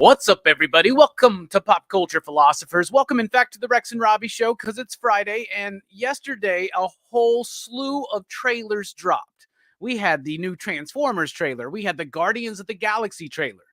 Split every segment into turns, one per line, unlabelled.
What's up, everybody? Welcome to Pop Culture Philosophers. Welcome, in fact, to the Rockin Robbie Show, because it's Friday, and yesterday a whole slew of trailers dropped. We had the new Transformers trailer. We had the Guardians of the Galaxy trailer.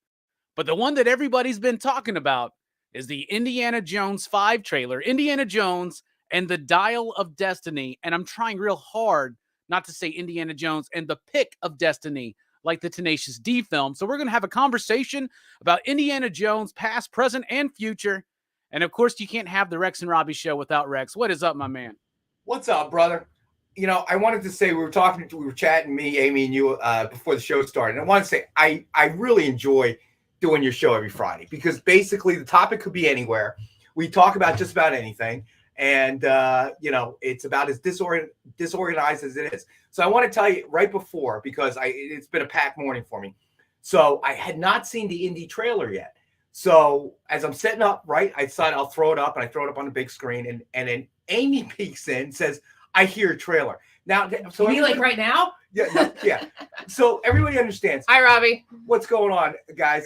But the one that everybody's been talking about is the Indiana Jones 5 trailer, Indiana Jones and the Dial of Destiny. And I'm trying real hard not to say Indiana Jones and the Pick of Destiny, like the Tenacious D film. So we're going to have a conversation about Indiana Jones, past, present, and future. And of course, you can't have the Rex and Robbie Show without Rex. What is up, my man?
What's up, brother? You know, I wanted to say we were chatting, me, Amy, and you before the show started. And I want to say I really enjoy doing your show every Friday because basically the topic could be anywhere. We talk about just about anything. And, you know, it's about as disorganized as it is. So I want to tell you right before, because it's been a packed morning for me. So I had not seen the indie trailer yet. So as I'm setting up, right, I decided I'll throw it up, and I throw it up on the big screen. And then Amy peeks in and says, I hear a trailer. Now, so
you mean like right now?
Yeah, yeah. So everybody understands.
Hi, Robbie.
What's going on, guys?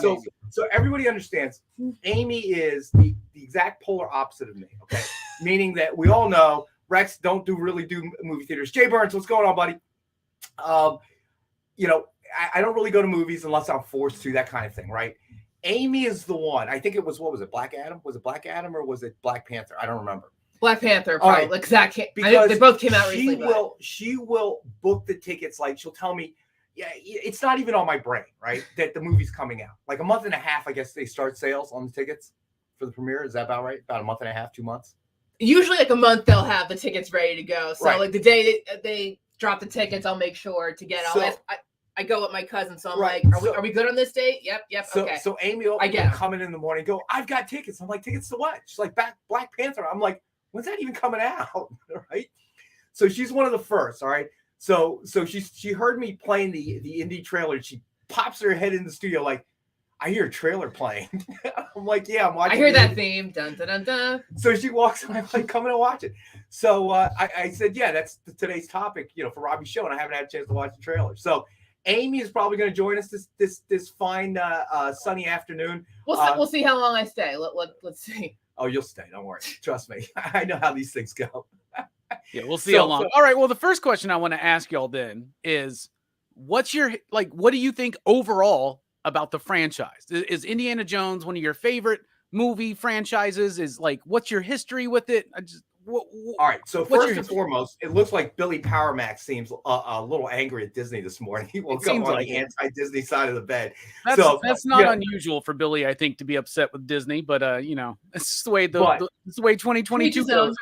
So everybody understands. Amy is the exact polar opposite of me. Okay, meaning that we all know Rex don't really do movie theaters. Jay Burns, what's going on, buddy? You know, I don't really go to movies unless I'm forced to, that kind of thing, right? Amy is the one. I think it was, what was it, Black Adam? Was it Black Adam or was it Black Panther? I don't remember.
Black Panther, probably.
Right.
Exactly.
Because
they both came out recently.
She will book the tickets. Like, she'll tell me, yeah, it's not even on my brain, right, that the movie's coming out. Like a month and a half, I guess they start sales on the tickets for the premiere. Is that about right? About a month and a half, 2 months?
Usually like a month they'll have the tickets ready to go. So
right.
like the day they drop the tickets, I'll make sure to get all that. I go with my cousin, so I'm
right.
like, are we good on this date? Yep, okay.
So Amy will come in the morning and go, I've got tickets. I'm like, tickets to what? She's like, Black Panther. I'm like, when's that even coming out? Right? So she's one of the first, all right? So she heard me playing the indie trailer. She pops her head in the studio like, I hear a trailer playing. I'm like, yeah, I'm watching.
I hear that theme. Dun, dun, dun, dun.
So she walks and I'm like, come in and watch it. So I said, yeah, that's today's topic, you know, for Robbie's show, and I haven't had a chance to watch the trailer. So Amy is probably going to join us this fine sunny afternoon.
We'll see how long I stay. Let's see.
Oh, you'll stay. Don't worry. Trust me. I know how these things go.
Yeah, we'll see how long. All right. Well, the first question I want to ask y'all then is, what do you think overall about the franchise? Is Indiana Jones one of your favorite movie franchises? Is like, what's your history with it?
All right. So first and foremost, it looks like Billy Power Max seems a little angry at Disney this morning. He woke up on the anti-Disney side of the bed.
That's not unusual for Billy, I think, to be upset with Disney. But you know, it's just the way it's the way 2022 goes.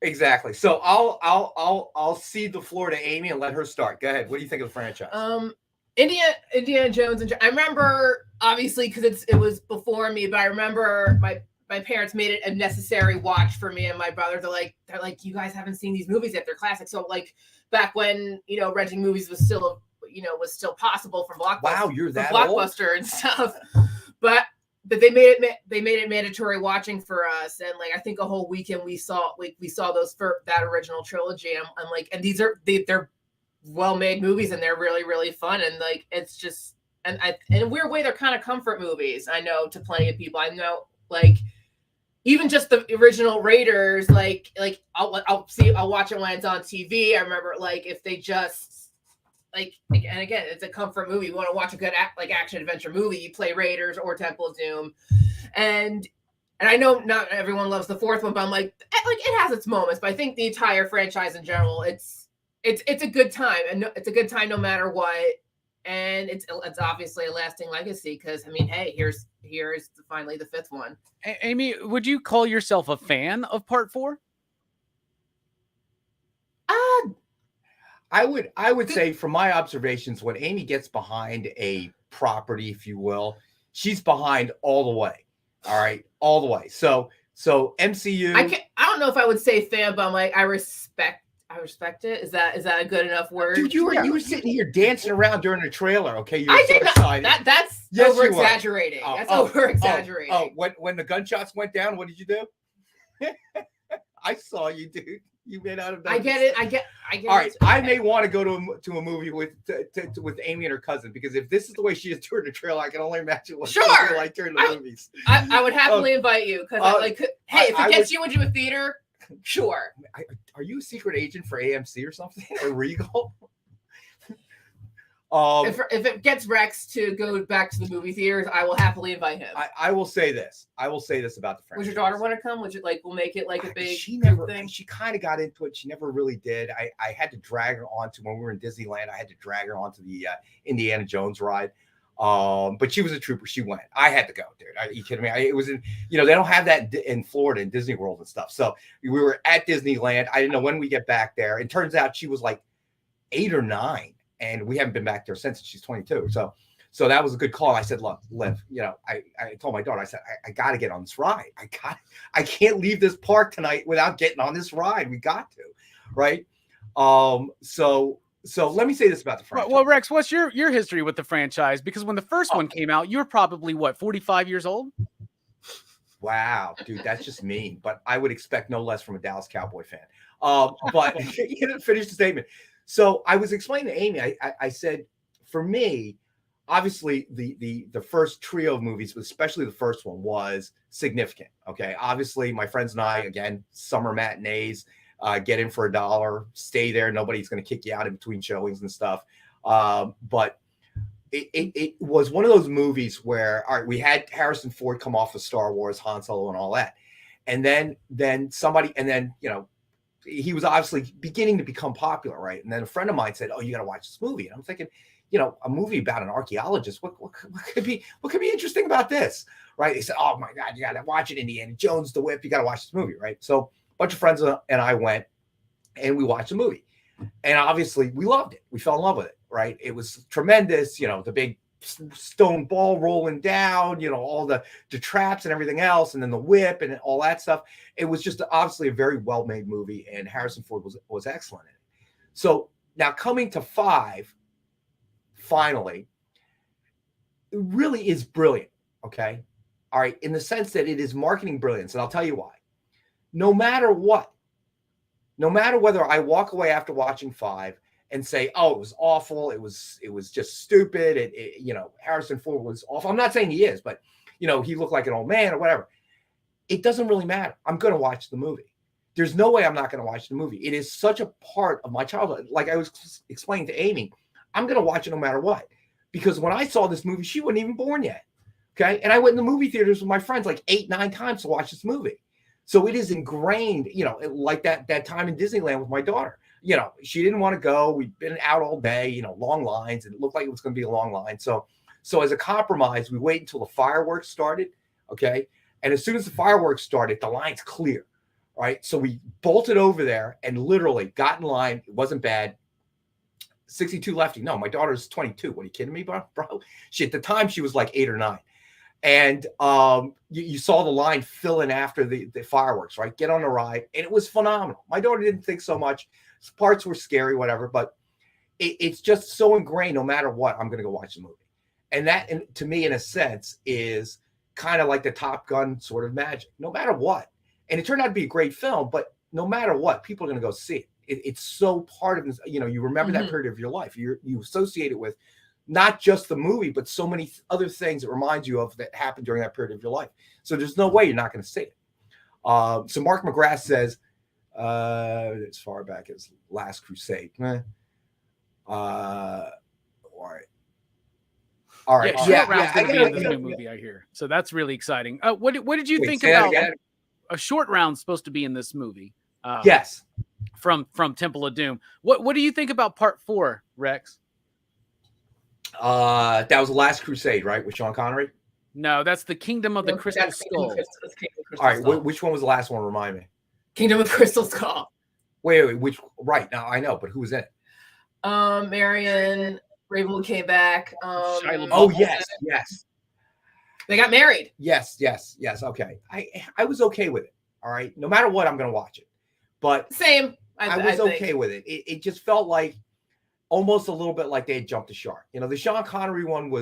Exactly. So I'll cede the floor to Amy and let her start. Go ahead. What do you think of the franchise?
Indiana Jones, and I remember, obviously, because it was before me, but I remember my parents made it a necessary watch for me and my brother. They're like, you guys haven't seen these movies yet. They're classics. So like back when, you know, renting movies was still possible from Blockbuster.
Wow, you're that
Blockbuster
old?
And stuff. But they made it mandatory watching for us, and like I think a whole weekend we saw those for that original trilogy. I'm like, and they're well-made movies, and they're really, really fun, and like it's just in a weird way they're kind of comfort movies. I know to plenty of people. I know like even just the original Raiders, like I'll watch it when it's on TV. I remember like if they just like, and again, it's a comfort movie. You want to watch a good action adventure movie, you play Raiders or Temple of Doom, and I know not everyone loves the fourth one, but I'm like it has its moments. But I think the entire franchise in general, it's a good time, and it's a good time no matter what. And it's obviously a lasting legacy because I mean, hey, here's finally the fifth one.
Amy, would you call yourself a fan of Part 4?
I would say from my observations, when Amy gets behind a property, if you will, she's behind all the way. All right, all the way. So MCU.
I don't know if I would say fan, but I'm like I respect it. Is that a good enough word?
Dude, you were sitting here dancing around during the trailer. Okay,
I did not. That's over exaggerating. That's over exaggerating.
When the gunshots went down, what did you do? I saw you, dude. You may not have done.
I get it. I get.
All right,
it.
I may want to go to a movie with Amy and her cousin, because if this is the way she is during the trailer, I can only imagine what she's like during the movies.
I would happily invite you, because hey, if it gets you into a theater, sure.
Are you a secret agent for AMC or something, or Regal?
If it gets Rex to go back to the movie theaters, I will happily invite him.
I will say this. I will say this about the franchise.
Would your daughter want to come? Would you we'll make it like a big thing?
She kind of got into it. She never really did. I had to drag her onto, when we were in Disneyland, I had to drag her onto the Indiana Jones ride. But she was a trooper. She went. I had to go, dude. Are you kidding me? It was in, they don't have that in Florida in Disney World and stuff. So we were at Disneyland. I didn't know when we get back there. It turns out she was like 8 or 9. And we haven't been back there since. She's 22. So that was a good call. I said, look, Liv, I told my daughter, I said, I got to get on this ride. I can't leave this park tonight without getting on this ride. We got to, right? So let me say this about the franchise.
Well, Rex, what's your history with the franchise? Because when the first one came out, you were probably 45 years old?
Wow, dude, that's just mean. But I would expect no less from a Dallas Cowboy fan. But you didn't finish the statement. So I was explaining to Amy, I said, for me, obviously the first trio of movies, especially the first one, was significant. Okay. Obviously, my friends and I, again, summer matinees, get in for $1, stay there. Nobody's going to kick you out in between showings and stuff. But it was one of those movies where, all right, we had Harrison Ford come off of Star Wars, Han Solo, and all that. And then somebody, he was obviously beginning to become popular, right? And then a friend of mine said, "Oh, you got to watch this movie." And I'm thinking, a movie about an archaeologist. What could be interesting about this, right? He said, "Oh my God, you got to watch it. Indiana Jones, The Whip. You got to watch this movie, right?" So a bunch of friends and I went, and we watched the movie, and obviously we loved it. We fell in love with it, right? It was tremendous. The big stone ball rolling down, all the traps and everything else, and then the whip and all that stuff. It was just obviously a very well-made movie, and Harrison Ford was excellent in it. So now coming to 5, finally, it really is brilliant. Okay, all right, in the sense that it is marketing brilliance, and I'll tell you why. No matter whether I walk away after watching 5 and say, "Oh, it was awful. It was just stupid. Harrison Ford was awful." I'm not saying he is, but he looked like an old man or whatever. It doesn't really matter. I'm going to watch the movie. There's no way I'm not going to watch the movie. It is such a part of my childhood. Like I was explaining to Amy, I'm going to watch it no matter what, because when I saw this movie, she wasn't even born yet. Okay. And I went in the movie theaters with my friends like 8, 9 times to watch this movie. So it is ingrained, like that time in Disneyland with my daughter. She didn't want to go. We'd been out all day, long lines, and it looked like it was going to be a long line. So as a compromise, we wait until the fireworks started. Okay. And as soon as the fireworks started, the line's clear. Right. So we bolted over there and literally got in line. It wasn't bad. 62 lefty. No, my daughter's 22. What are you kidding me, bro? At the time, she was like 8 or 9. And you saw the line fill in after the fireworks, right? Get on the ride. And it was phenomenal. My daughter didn't think so much. Parts were scary, whatever. But it's just so ingrained, no matter what, I'm going to go watch the movie. And that, to me, in a sense, is kind of like the Top Gun sort of magic, no matter what. And it turned out to be a great film, but no matter what, people are going to go see it. It's so part of this, you remember that period of your life. You associate it with not just the movie, but so many other things it reminds you of that happened during that period of your life. So there's no way you're not going to see it. So Mark McGrath says, as far back as Last Crusade. All right.
Yeah, Round's going to be in this new movie, I hear. So that's really exciting. What did you think about a Short Round supposed to be in this movie?
Yes.
From Temple of Doom. What do you think about Part 4, Rex?
That was The Last Crusade, right? With Sean Connery?
No, that's the Kingdom of the Crystal Skull.
All right, which one was the last one? Remind me.
Kingdom of Crystal Skull.
Wait, which? Right, now I know, but who was in it?
Marion Ravenwood came back.
Yes.
They got married.
Yes. Okay, I was okay with it. All right, no matter what, I'm going to watch it. But
same.
I was okay with it. It just felt like almost a little bit like they had jumped the shark. The Sean Connery one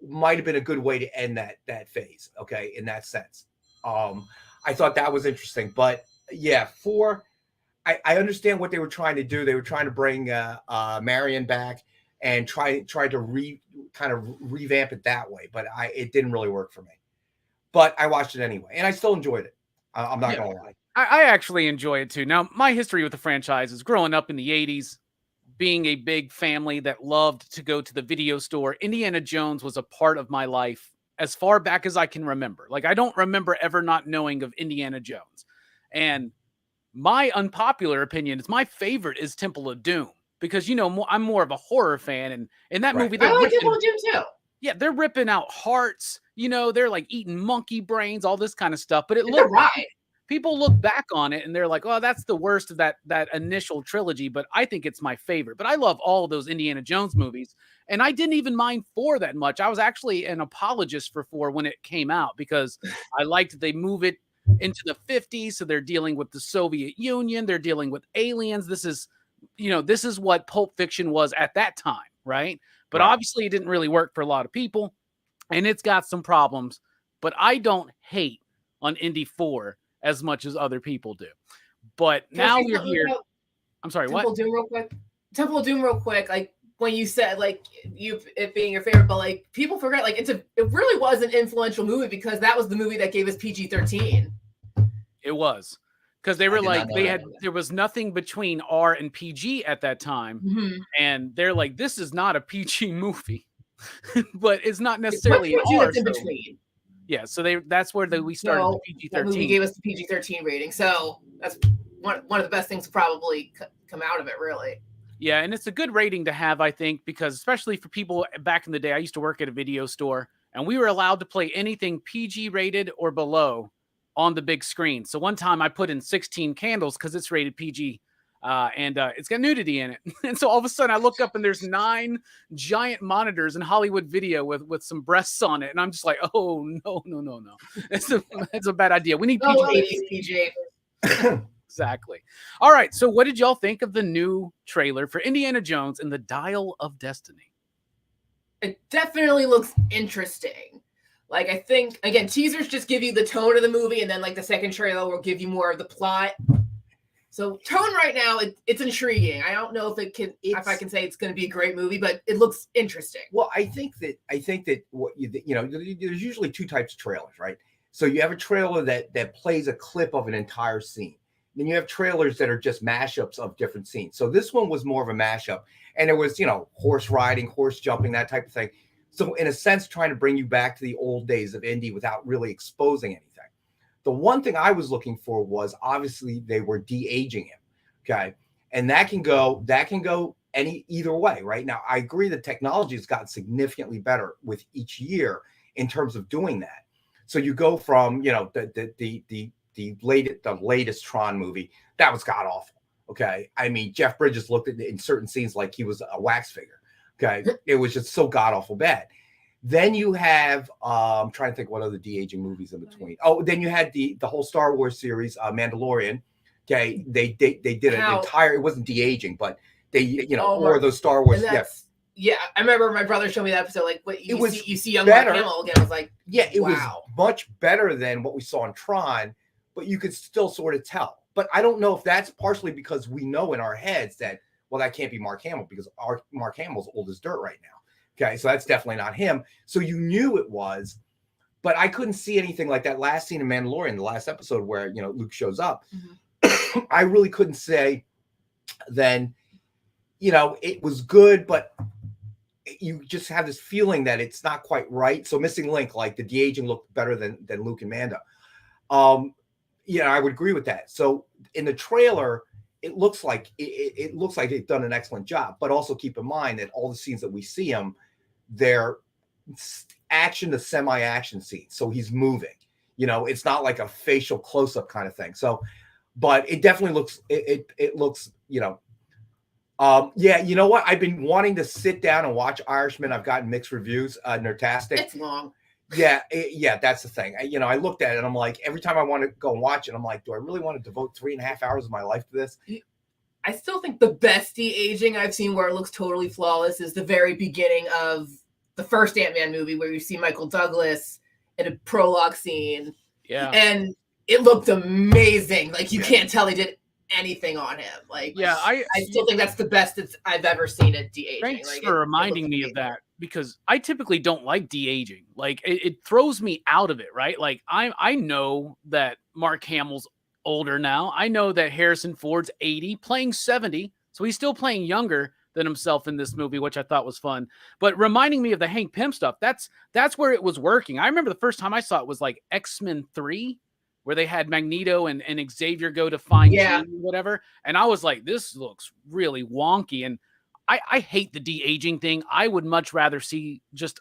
might have been a good way to end that phase. Okay, in that sense, I thought that was interesting. But yeah, 4, I understand what they were trying to do. They were trying to bring Marion back and try to kind of revamp it that way, but it didn't really work for me. But I watched it anyway, and I still enjoyed it. I'm not gonna lie.
I actually enjoy it too. Now, my history with the franchise is growing up in the 80s, being a big family that loved to go to the video store. Indiana Jones was a part of my life as far back as I can remember. Like, I don't remember ever not knowing of Indiana Jones. And my unpopular opinion is my favorite is Temple of Doom because, you know, I'm more of a horror fan. And in that movie,
I like Temple of Doom too.
Yeah, they're ripping out hearts. You know, they're like eating monkey brains, all this kind of stuff. But people look back on it and they're like, oh, that's the worst of that initial trilogy. But I think it's my favorite. But I love all of those Indiana Jones movies. And I didn't even mind 4 that much. I was actually an apologist for 4 when it came out because I liked they move it into the 50s. So they're dealing with the Soviet Union. They're dealing with aliens. This is what Pulp Fiction was at that time, right? But obviously it didn't really work for a lot of people. And it's got some problems. But I don't hate on Indy 4 as much as other people do. But now we're here. I'm sorry, what?
Temple of Doom real quick. Like when you said like it being your favorite, but like people forget like it really was an influential movie because that was the movie that gave us PG-13.
It was. Because they were like, there was nothing between R and PG at that time. Mm-hmm. And they're like, this is not a PG movie. But it's not necessarily an R.
In between.
Yeah, so that's where we started the PG-13.
That movie gave us the PG-13 rating. So that's one of the best things to probably come out of it, really.
Yeah, and it's a good rating to have, I think, because especially for people back in the day, I used to work at a video store, and we were allowed to play anything PG rated or below on the big screen. So one time I put in 16 Candles because it's rated PG, and it's got nudity in it. And so all of a sudden I look up and there's 9 giant monitors in Hollywood Video with some breasts on it. And I'm just like, oh, no. That's a bad idea. We need
PG.
Exactly. All right. So what did y'all think of the new trailer for Indiana Jones and the Dial of Destiny?
It definitely looks interesting. Like, I think, again, teasers just give you the tone of the movie, and then, like, the second trailer will give you more of the plot. So, tone right now, it's intriguing. I don't know if I can say it's going to be a great movie, but it looks interesting.
Well, I think that what there's usually 2 types of trailers, right? So, you have a trailer that plays a clip of an entire scene. Then you have trailers that are just mashups of different scenes. So, this one was more of a mashup, and it was, horse riding, horse jumping, that type of thing. So in a sense, trying to bring you back to the old days of Indy without really exposing anything. The one thing I was looking for was obviously they were de-aging him. Okay. And that can go either way. Right now, I agree that technology has gotten significantly better with each year in terms of doing that. So you go from, the latest Tron movie, that was god awful. Okay. I mean, Jeff Bridges looked at it in certain scenes like he was a wax figure. Okay, it was just so god awful bad. Then you have I'm trying to think what other de-aging movies in between. Oh, then you had the whole Star Wars series, Mandalorian. Okay, they did an entire. It wasn't de-aging, but they or those Star Wars.
Yeah, I remember my brother showed me that episode. Like, what you see young Mark Hamill again. I was like,
it was much better than what we saw in Tron, but you could still sort of tell. But I don't know if that's partially because we know in our heads that. Well, that can't be Mark Hamill because Mark Hamill's old as dirt right now. Okay, so that's definitely not him. So you knew it was, but I couldn't see anything like that last scene in Mandalorian, the last episode where Luke shows up. Mm-hmm. I really couldn't say then, it was good, but you just have this feeling that it's not quite right. So Missing Link, like the de-aging looked better than Luke and Mando. I would agree with that. So in the trailer, it looks like they've done an excellent job, but also keep in mind that all the scenes that we see him, they're action to semi-action scenes. So he's moving, it's not like a facial close-up kind of thing. So, but it definitely looks, it looks, you know what? I've been wanting to sit down and watch Irishman. I've gotten mixed reviews, Nerdtastic.
It's long.
Yeah, that's the thing. I looked at it and I'm like, every time I want to go and watch it, I'm like, do I really want to devote 3.5 hours of my life to this?
I still think the best de-aging I've seen where it looks totally flawless is the very beginning of the first Ant-Man movie where you see Michael Douglas in a prologue scene.
Yeah.
And it looked amazing. Like you can't tell he did anything on him. Like,
Yeah,
I still think that's the best I've ever seen at de-aging.
Thanks
like,
for reminding me of that, because I typically don't like de-aging. Like it throws me out of it, right? Like I know that Mark Hamill's older now. I know that Harrison Ford's 80, playing 70, so he's still playing younger than himself in this movie, which I thought was fun. But reminding me of the Hank Pym stuff, that's where it was working. I remember the first time I saw it was like X-Men 3, where they had Magneto and Xavier go to find Jean, whatever. And I was like, this looks really wonky. And I hate the de-aging thing. I would much rather see just,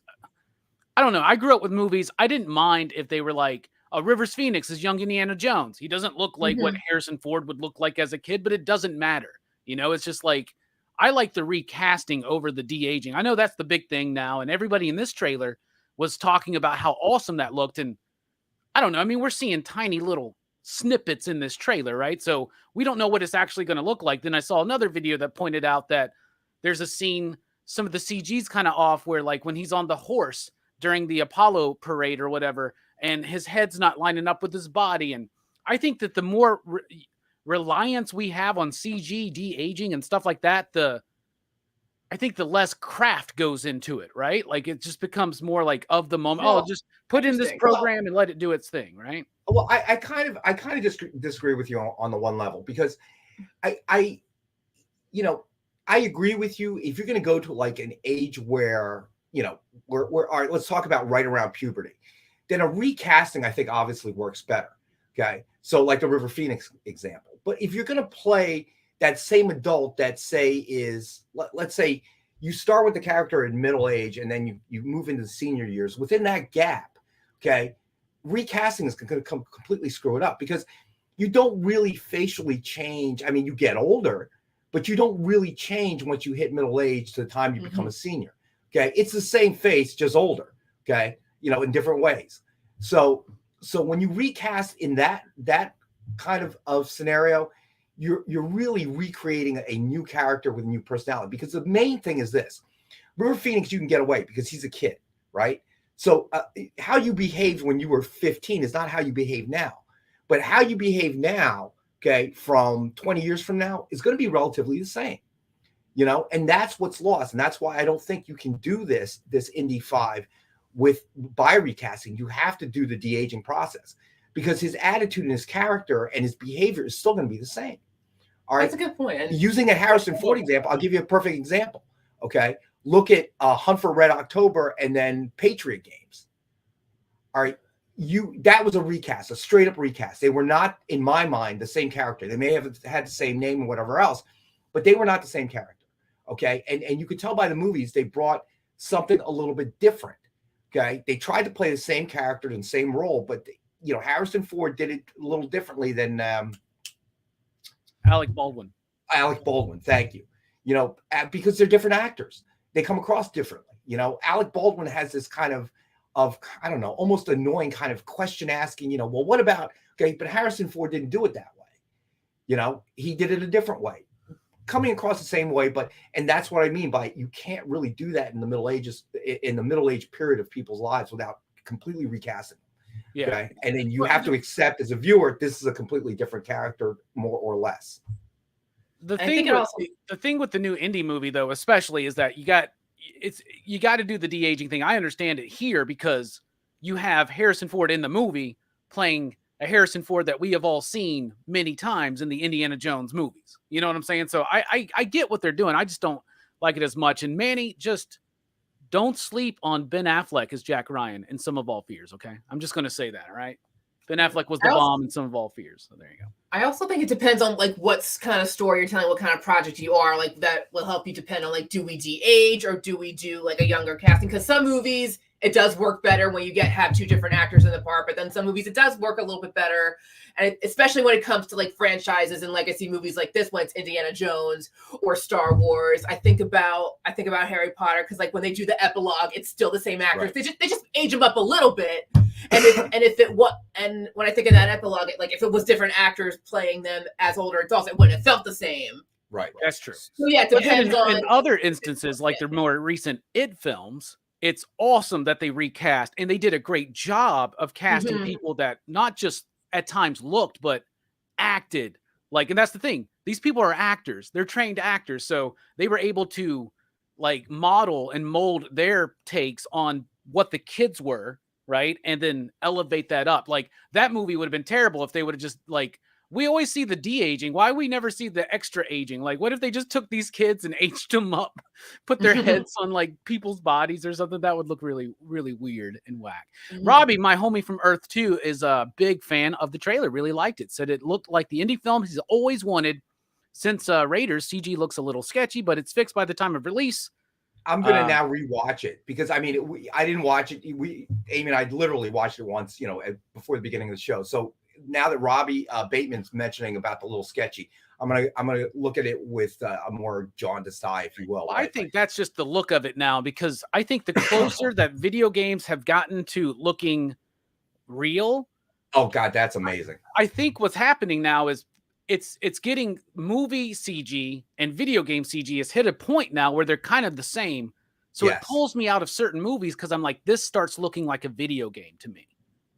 I don't know. I grew up with movies. I didn't mind if they were like, Rivers Phoenix is young Indiana Jones. He doesn't look like what Harrison Ford would look like as a kid, but it doesn't matter. You know, it's just like, I like the recasting over the de-aging. I know that's the big thing now. And everybody in this trailer was talking about how awesome that looked. And I don't know. I mean, we're seeing tiny little snippets in this trailer, right? So we don't know what it's actually going to look like. Then I saw another video that pointed out that there's a scene, some of the CG's kind of off, where like when he's on the horse during the Apollo parade or whatever, and his head's not lining up with his body. And I think that the more reliance we have on CG, de-aging and stuff like that, I think the less craft goes into it, right? Like it just becomes more like of the moment. Well, just put in this program and let it do its thing, right?
Well, I kind of disagree with you on the one level, because I agree with you. If you're going to go to like an age where, we're all right, let's talk about right around puberty, then a recasting, I think, obviously works better. Okay. So like the River Phoenix example. But if you're going to play that same adult that say is, let's say you start with the character in middle age and then you move into the senior years, within that gap, okay, recasting is going to completely screw it up, because you don't really facially change. I mean, you get older, but you don't really change once you hit middle age to the time you become a senior. Okay. It's the same face, just older. Okay. In different ways. So when you recast in that kind of scenario, you're really recreating a new character with a new personality, because the main thing is this: River Phoenix, you can get away because he's a kid, right? So how you behaved when you were 15 is not how you behave now, but how you behave now, okay, from 20 years from now is going to be relatively the same, and that's what's lost. And that's why I don't think you can do this Indy 5 by recasting. You have to do the de-aging process, because his attitude and his character and his behavior is still going to be the same. All right.
That's a good point.
Using a Harrison Ford example, I'll give you a perfect example. Okay. Look at Hunt for Red October and then Patriot Games. All right. That was a recast, a straight up recast. They were not, in my mind, the same character. They may have had the same name and whatever else, but they were not the same character. Okay. And you could tell by the movies, they brought something a little bit different. Okay. They tried to play the same character and same role, but Harrison Ford did it a little differently than
Alec Baldwin.
Thank you. Because they're different actors. They come across differently. Alec Baldwin has this kind of I don't know, almost annoying kind of question asking, well, what about, okay, but Harrison Ford didn't do it that way. He did it a different way, coming across the same way. And that's what I mean by, you can't really do that in the middle age period of people's lives without completely recasting. Yeah. Okay. And then you have to accept as a viewer, this is a completely different character, more or less.
The thing with the new indie movie, though, especially, is that you got to do the de-aging thing. I understand it here because you have Harrison Ford in the movie playing a Harrison Ford that we have all seen many times in the Indiana Jones movies. You know what I'm saying? So I get what they're doing. I just don't like it as much. And Manny, just don't sleep on Ben Affleck as Jack Ryan in Some of All Fears, okay? I'm just going to say that, all right? Ben Affleck was the bomb in Some of All Fears. So there you go.
I also think it depends on like what kind of story you're telling, what kind of project you are. Like that will help you depend on like, do we de-age or do we do like a younger casting? Because some movies, it does work better when you have two different actors in the part, but then some movies it does work a little bit better. And especially when it comes to like franchises and legacy movies like this one, it's Indiana Jones or Star Wars. I think about Harry Potter because like when they do the epilogue, it's still the same actors. Right. They just age them up a little bit. And when I think of that epilogue, like if it was different actors playing them as older adults, it wouldn't have felt the same.
Right.
That's true.
So yeah, it depends on.
In other instances, like the more recent It films, it's awesome that they recast, and they did a great job of casting people that not just at times looked, but acted Like, and that's the thing. These people are actors. They're trained actors. So they were able to like model and mold their takes on what the kids were, right? And then elevate that up. Like that movie would have been terrible if they would have just like, we always see the de-aging. Why we never see the extra aging? Like, what if they just took these kids and aged them up, put their heads on like people's bodies or something? That would look really, really weird and whack. Robbie, my homie from Earth 2, is a big fan of the trailer. Really liked it. Said it looked like the indie film he's always wanted. Since Raiders, CG looks a little sketchy, but it's fixed by the time of release.
I'm gonna now rewatch it because I mean, I didn't watch it. Amy and I literally watched it once, before the beginning of the show. So now that Robbie Bateman's mentioning about the little sketchy, I'm gonna look at it with a more jaundiced eye, if you will.
Well, I think that's just the look of it now, because I think the closer that video games have gotten to looking real.
Oh God, that's amazing.
I think what's happening now is it's getting movie CG and video game CG has hit a point now where they're kind of the same. So it pulls me out of certain movies because I'm like, this starts looking like a video game to me.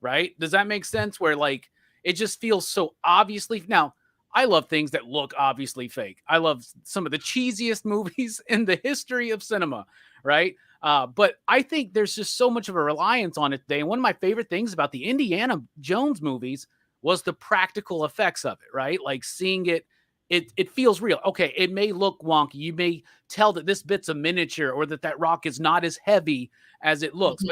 Right? Does that make sense? Where like it just feels so obviously. Now, I love things that look obviously fake. I love some of the cheesiest movies in the history of cinema, right? But I think there's just so much of a reliance on it today. And one of my favorite things about the Indiana Jones movies was the practical effects of it, right? Like seeing it feels real. Okay, it may look wonky. You may tell that this bit's a miniature or that rock is not as heavy as it looks,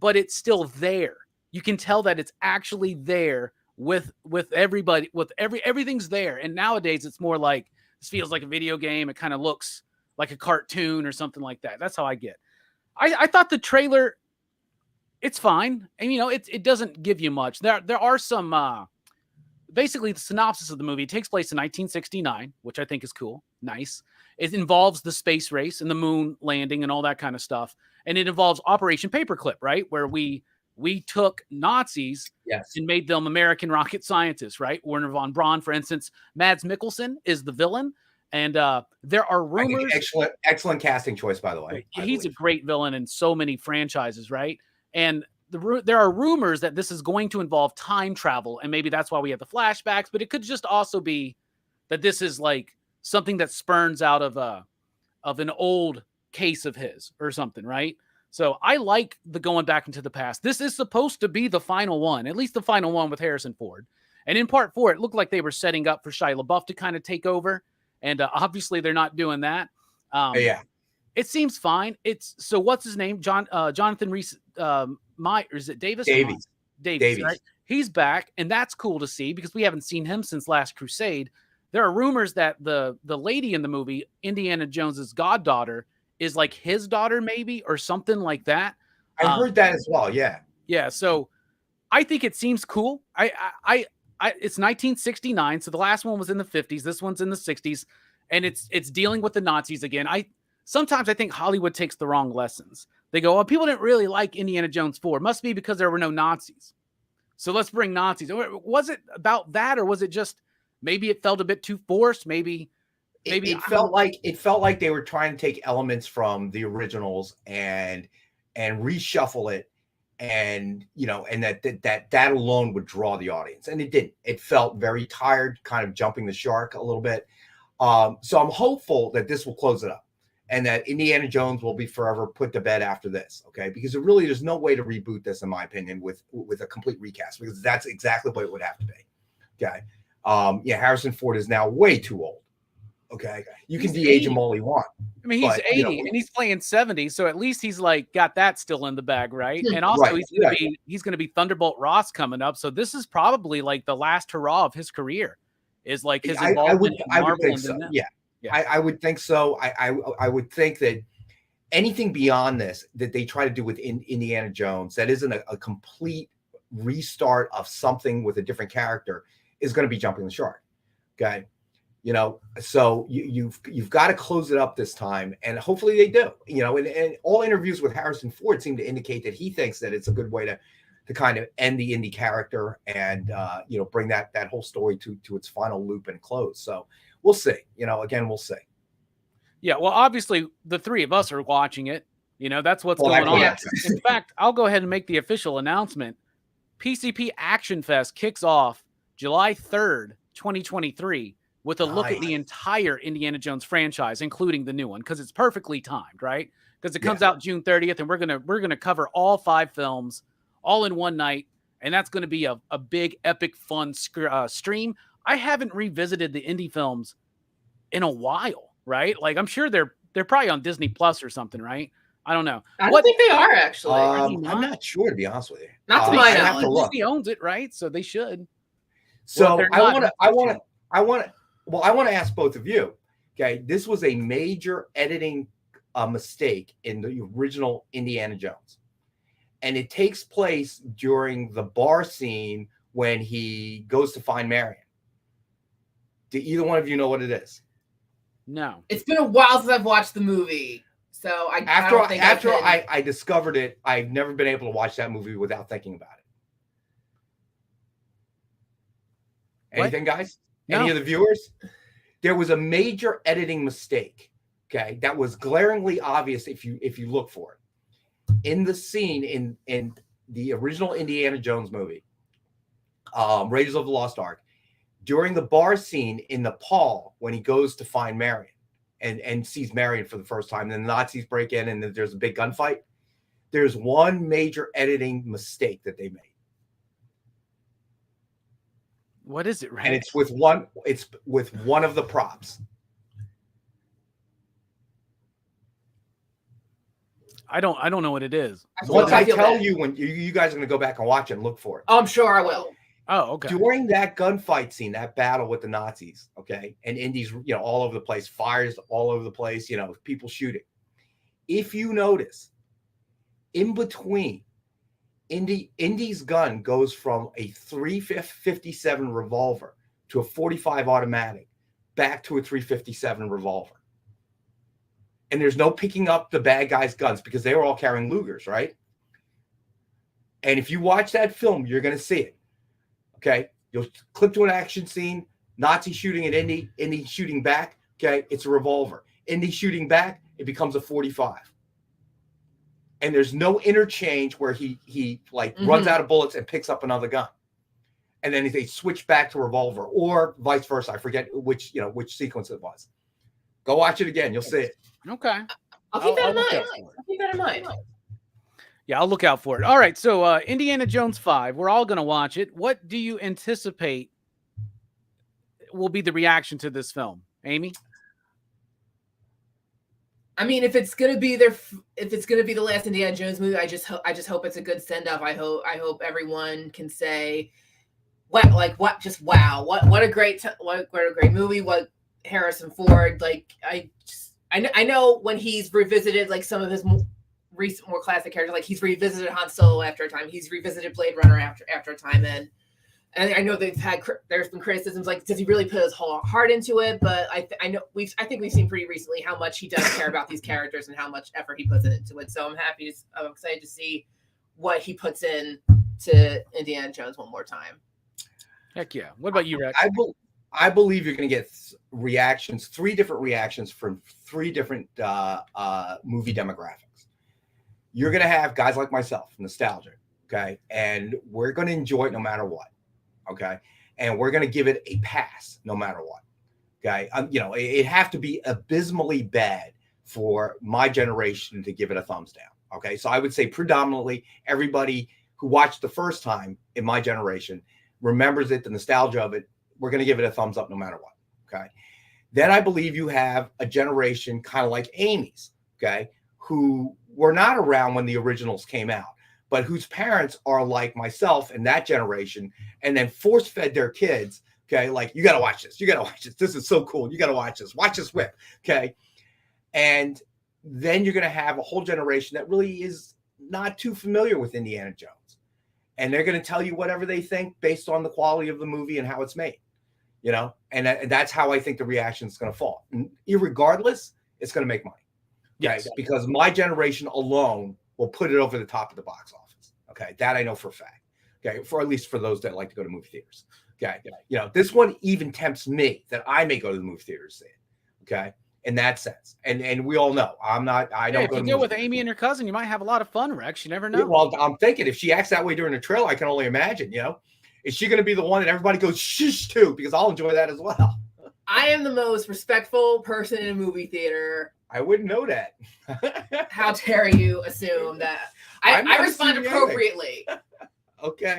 but it's still there. You can tell that it's actually there with everybody, everything's there. And nowadays it's more like this feels like a video game. It kind of looks like a cartoon or something like that. That's how I get. I thought the trailer, it's fine. And it doesn't give you much. There are some basically the synopsis of the movie takes place in 1969, which I think is cool. Nice. It involves the space race and the moon landing and all that kind of stuff. And it involves Operation Paperclip, right? Where we took Nazis and made them American rocket scientists, right? Werner von Braun, for instance. Mads Mikkelsen is the villain. And there are rumors.
Excellent casting choice, by the way.
He's a great villain in so many franchises, right? And there are rumors that this is going to involve time travel. And maybe that's why we have the flashbacks. But it could just also be that this is like something that spurns out of an old case of his or something, right? So I like the going back into the past. This is supposed to be the final one, at least the final one with Harrison Ford. And in part 4, it looked like they were setting up for Shia LaBeouf to kind of take over. And obviously they're not doing that. It seems fine. So what's his name? Jonathan Rhys is it Davis? Davies, right? He's back, and that's cool to see because we haven't seen him since Last Crusade. There are rumors that the lady in the movie, Indiana Jones's goddaughter, is like his daughter, maybe, or something like that.
I heard that as well. Yeah.
Yeah. So I think it seems cool. It's 1969, so the last one was in the 50s. This one's in the 60s, and it's dealing with the Nazis again. Sometimes I think Hollywood takes the wrong lessons. They go, "Oh, people didn't really like Indiana Jones 4. Must be because there were no Nazis. So let's bring Nazis." Was it about that, or was it just maybe it felt a bit too forced? Maybe
it felt like they were trying to take elements from the originals and reshuffle it. And and that alone would draw the audience, and it didn't. It felt very tired, kind of jumping the shark a little bit. So I'm hopeful that this will close it up, and that Indiana Jones will be forever put to bed after this. Okay, because there's no way to reboot this, in my opinion, with a complete recast, because that's exactly what it would have to be. Okay, Harrison Ford is now way too old. Okay, you can de-age him all you want.
I mean, he's 80 and he's playing 70, so at least he's like got that still in the bag, right? And also he's gonna be Thunderbolt Ross coming up. So this is probably like the last hurrah of his career. Is like his involvement in Marvel.
I would think so. Yeah. I would think so. I would think that anything beyond this that they try to do with Indiana Jones that isn't a complete restart of something with a different character is going to be jumping the shark. Okay. So you've got to close it up this time, and hopefully they do. And all interviews with Harrison Ford seem to indicate that he thinks that it's a good way to kind of end the indie character and bring that whole story to its final loop and close. So we'll see. Again, we'll see.
Yeah, well, obviously the three of us are watching it. That's what's going on.
Yeah.
In fact, I'll go ahead and make the official announcement. PCP Action Fest kicks off July 3rd 2023 with a look at the entire Indiana Jones franchise, including the new one, because it's perfectly timed, right? Because it comes out June 30th, and we're gonna cover all 5 films all in one night, and that's going to be a big, epic, fun stream. I haven't revisited the indie films in a while, right? Like, I'm sure they're probably on Disney Plus or something, right? I don't know.
I don't think they are, actually.
I'm not sure, to be honest with you.
Not to my knowledge.
Disney owns it, right? So they should.
So well, I want to ask both of you. Okay, this was a major editing mistake in the original Indiana Jones, and it takes place during the bar scene when he goes to find Marion. Do either one of you know what it is?
No.
It's been a while since I've watched the movie, so after
I discovered it, I've never been able to watch that movie without thinking about it.
What?
Anything, guys?
No.
Any of the viewers? There was a major editing mistake, okay, that was glaringly obvious if you look for it. In the scene in the original Indiana Jones movie, Raiders of the Lost Ark, during the bar scene in Nepal when he goes to find Marion and sees Marion for the first time, and the Nazis break in and there's a big gunfight, there's one major editing mistake that they made.
What is it, right?
And it's with one of the props.
I don't know what it is.
Once I tell you, when you guys are going to go back and watch it and look for it.
Oh, I'm sure I will.
Oh, okay.
During that gunfight scene, that battle with the Nazis, okay, and Indy's, all over the place, fires all over the place, people shooting. If you notice, in between, Indy's gun goes from a .357 revolver to a .45 automatic, back to a .357 revolver. And there's no picking up the bad guys' guns because they were all carrying Lugers, right? And if you watch that film, you're going to see it. Okay, you'll clip to an action scene, Nazi shooting at Indy shooting back. Okay, it's a revolver. Indy shooting back, it becomes a .45. And there's no interchange where he runs out of bullets and picks up another gun. And then they switch back to revolver or vice versa. I forget which sequence it was. Go watch it again. You'll see it.
Okay.
I'll keep that in mind. I'll keep that in mind.
Yeah, I'll look out for it. All right, so Indiana Jones 5, we're all going to watch it. What do you anticipate will be the reaction to this film, Amy?
I mean, if it's gonna be the last Indiana Jones movie, I just hope it's a good send off. I hope everyone can say, what a great movie. What Harrison Ford, I know when he's revisited some of his recent more classic characters, he's revisited Han Solo after a time, he's revisited Blade Runner after a time, and I know there's been criticisms does he really put his whole heart into it? But I think we've seen pretty recently how much he does care about these characters and how much effort he puts into it. So I'm excited to see what he puts in to Indiana Jones one more time.
Heck yeah! What about you, Rex?
I believe you're going to get reactions, 3 different reactions from 3 different movie demographics. You're going to have guys like myself, nostalgia, okay, and we're going to enjoy it no matter what. Okay. And we're going to give it a pass no matter what. Okay. It have to be abysmally bad for my generation to give it a thumbs down. Okay. So I would say predominantly everybody who watched the first time in my generation remembers it, the nostalgia of it. We're going to give it a thumbs up no matter what. Okay. Then I believe you have a generation kind of like Amy's, okay, who were not around when the originals came out, but whose parents are like myself in that generation and then force-fed their kids, okay, you got to watch this. You got to watch this. This is so cool. You got to watch this. Watch this whip, okay? And then you're going to have a whole generation that really is not too familiar with Indiana Jones. And they're going to tell you whatever they think based on the quality of the movie and how it's made, And that's how I think the reaction is going to fall. And irregardless, it's going to make money.
Yes.
Okay? Because my generation alone will put it over the top of the box office. Okay. That I know for a fact. Okay. For at least for those that like to go to movie theaters. Okay. This one even tempts me that I may go to the movie theaters to see it. Okay. In that sense. And we all know I don't
go to the with Amy and your cousin, you might have a lot of fun, Rex. You never know.
Well, I'm thinking if she acts that way during the trailer, I can only imagine, Is she going to be the one that everybody goes shh to? Because I'll enjoy that as well.
I am the most respectful person in a movie theater.
I wouldn't know that.
How dare you assume that? I respond appropriately.
Okay.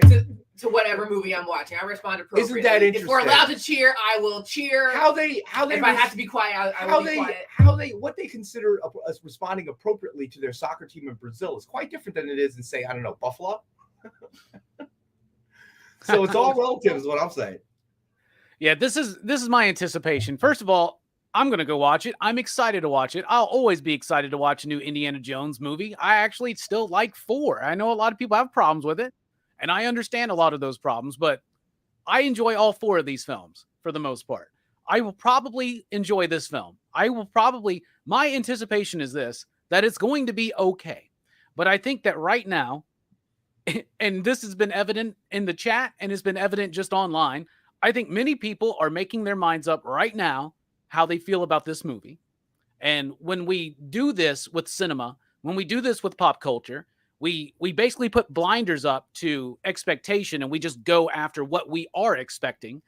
To whatever movie I'm watching, I respond appropriately.
Isn't that interesting?
If we're allowed to cheer, I will cheer.
How they
if I have to be quiet, I will be quiet.
What they consider us responding appropriately to their soccer team in Brazil is quite different than it is in, say, I don't know, Buffalo. So it's all relative, is what I'm saying.
Yeah, this is my anticipation. First of all, I'm going to go watch it. I'm excited to watch it. I'll always be excited to watch a new Indiana Jones movie. I actually still like 4. I know a lot of people have problems with it, and I understand a lot of those problems, but I enjoy all 4 of these films for the most part. I will probably enjoy this film. My anticipation is this, that it's going to be okay. But I think that right now, and this has been evident in the chat and has been evident just online, I think many people are making their minds up right now how they feel about this movie. And when we do this with cinema, when we do this with pop culture, we basically put blinders up to expectation and we just go after what we are expecting.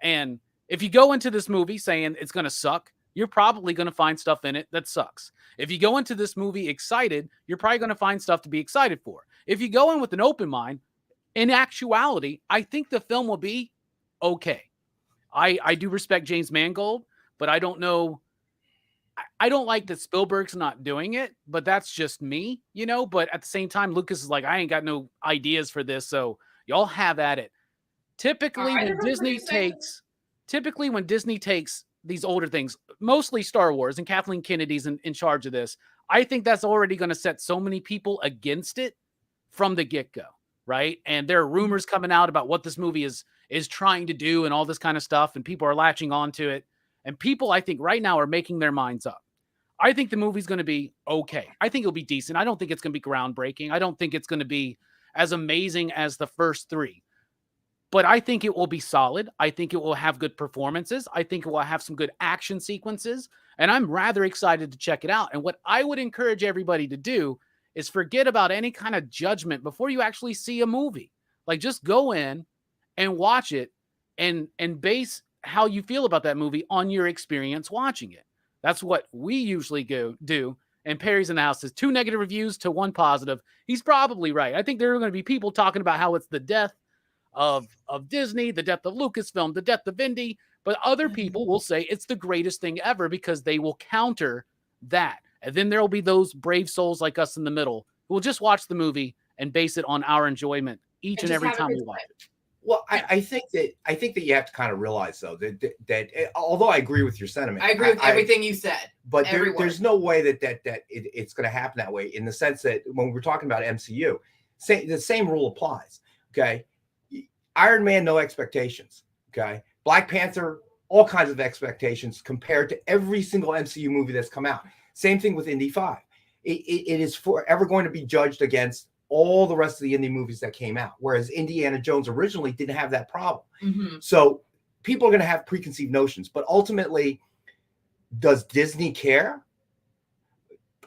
And if you go into this movie saying it's going to suck, you're probably going to find stuff in it that sucks. If you go into this movie excited, you're probably going to find stuff to be excited for. If you go in with an open mind, in actuality, I think the film will be okay. I do respect James Mangold, but I don't know. I don't like that Spielberg's not doing it, but that's just me, you know. But at the same time, Lucas is like, I ain't got no ideas for this, so y'all have at it. Typically, when Disney takes these older things, mostly Star Wars, and Kathleen Kennedy's in charge of this, I think that's already going to set so many people against it from the get-go, right? And there are rumors coming out about what this movie is trying to do and all this kind of stuff, and people are latching onto it. And people, I think, right now are making their minds up. I think the movie's going to be okay. I think it'll be decent. I don't think it's going to be groundbreaking. I don't think it's going to be as amazing as the first 3. But I think it will be solid. I think it will have good performances. I think it will have some good action sequences. And I'm rather excited to check it out. And what I would encourage everybody to do is forget about any kind of judgment before you actually see a movie. Like, just go in and watch it and base how you feel about that movie on your experience watching it. That's what we usually do. And Perry's in the house says 2 negative reviews to 1 positive. He's probably right. I think there are going to be people talking about how it's the death of Disney, the death of Lucasfilm, the death of Indy, but other people will say it's the greatest thing ever because they will counter that. And then there will be those brave souls like us in the middle who will just watch the movie and base it on our enjoyment each and every time we watch it.
Well, I think that you have to kind of realize, though, that although I agree with your sentiment,
I agree with everything you said.
But there's no way that it's going to happen that way, in the sense that when we're talking about MCU, the same rule applies. Okay, Iron Man, no expectations. Okay, Black Panther, all kinds of expectations compared to every single MCU movie that's come out. Same thing with Indy 5. It is forever going to be judged against all the rest of the indie movies that came out, whereas Indiana Jones originally didn't have that problem. Mm-hmm. So people are going to have preconceived notions, but ultimately, does Disney care?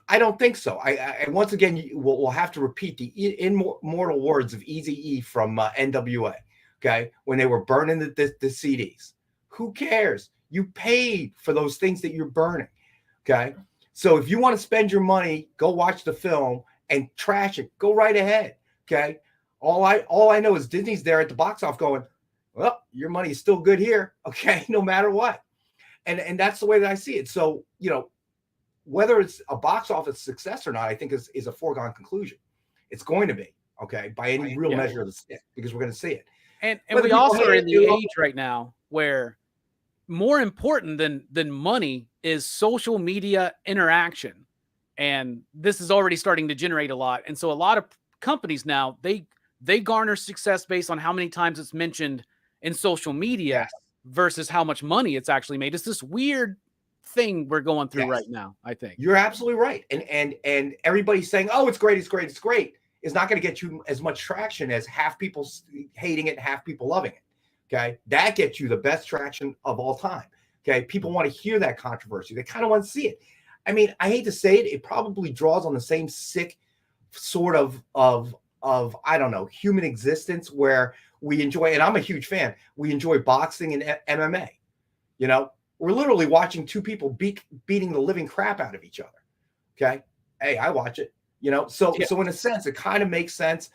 I don't think so. I once again, we'll have to repeat the immortal words of Eazy-E from NWA, okay, when they were burning the CDs. Who cares? You paid for those things that you're burning, okay? So if you want to spend your money, go watch the film and trash it, go right ahead. Okay. All I know is Disney's there at the box office going, well, your money is still good here. Okay. No matter what. And that's the way that I see it. So, you know, whether it's a box office success or not, I think is a foregone conclusion. It's going to be, okay, by any real measure of the stick, because we're going to see it.
And we also are in the age right now where more important than money is social media interaction. And this is already starting to generate a lot. And so a lot of companies now, they garner success based on how many times it's mentioned in social media versus how much money it's actually made. It's this weird thing we're going through right now, I think.
You're absolutely right. And everybody's saying, oh, it's great, it's great, is not going to get you as much traction as half people hating it, half people loving it. Okay. That gets you the best traction of all time. Okay. People want to hear that controversy. They kind of want to see it. I mean, I hate to say it, it probably draws on the same sick sort of I don't know, human existence where We enjoy, and I'm a huge fan. We enjoy boxing and MMA. You know, we're literally watching two people beating the living crap out of each other. Okay. Hey, I watch it, you know, so in a sense, it kind of makes sense.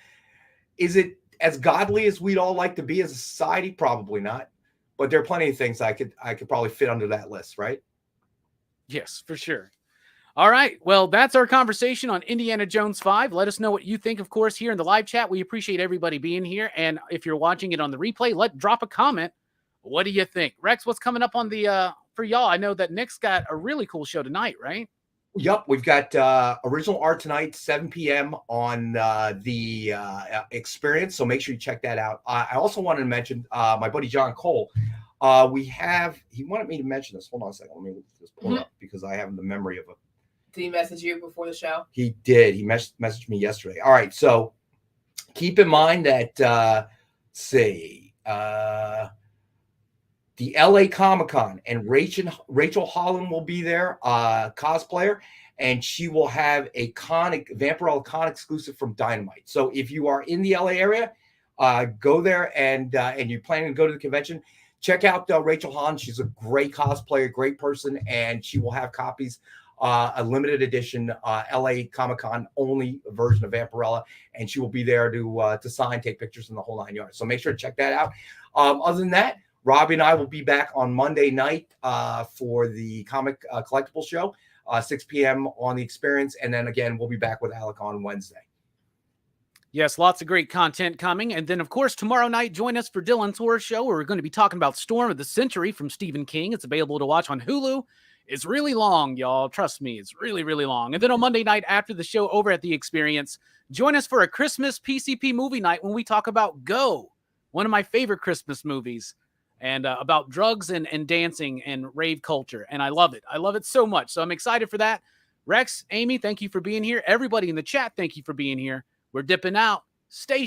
Is it as godly as we'd all like to be as a society? Probably not, but there are plenty of things I could probably fit under that list, right?
Yes, for sure. All right. Well, that's our conversation on Indiana Jones 5. Let us know what you think, of course, here in the live chat. We appreciate everybody being here. And if you're watching it on the replay, drop a comment. What do you think? Rex, what's coming up on the for y'all? I know that Nick's got a really cool show tonight, right?
Yep, we've got original art tonight, 7 p.m. on the Experience. So make sure you check that out. I also wanted to mention my buddy John Cole. He wanted me to mention this. Hold on a second. Let me just pull it up because I have the memory of it.
Did he message you before the show?
He did. He messaged me yesterday. All right. So keep in mind that, the LA Comic Con, and Rachel Holland will be there, cosplayer, and she will have a Vampirella Con exclusive from Dynamite. So if you are in the LA area, go there, and you're planning to go to the convention, check out Rachel Holland. She's a great cosplayer, great person, and she will have copies, a limited edition LA Comic Con only version of Vampirella, and she will be there to sign, take pictures, and the whole 9 yards. So make sure to check that out. Other than that, Robbie and I will be back on Monday night for the Comic Collectibles show, 6 p.m. on the Experience. And then again, we'll be back with Alec on Wednesday.
Yes, lots of great content coming. And then, of course, tomorrow night, join us for Dylan's Horror Show, where we're going to be talking about Storm of the Century from Stephen King. It's available to watch on Hulu. It's really long, y'all. Trust me, it's really, really long. And then on Monday night after the show over at the Experience, join us for a Christmas PCP movie night when we talk about Go, one of my favorite Christmas movies. And about drugs and dancing and rave culture. And I love it. I love it so much. So I'm excited for that. Rex, Amy, thank you for being here. Everybody in the chat, thank you for being here. We're dipping out. Stay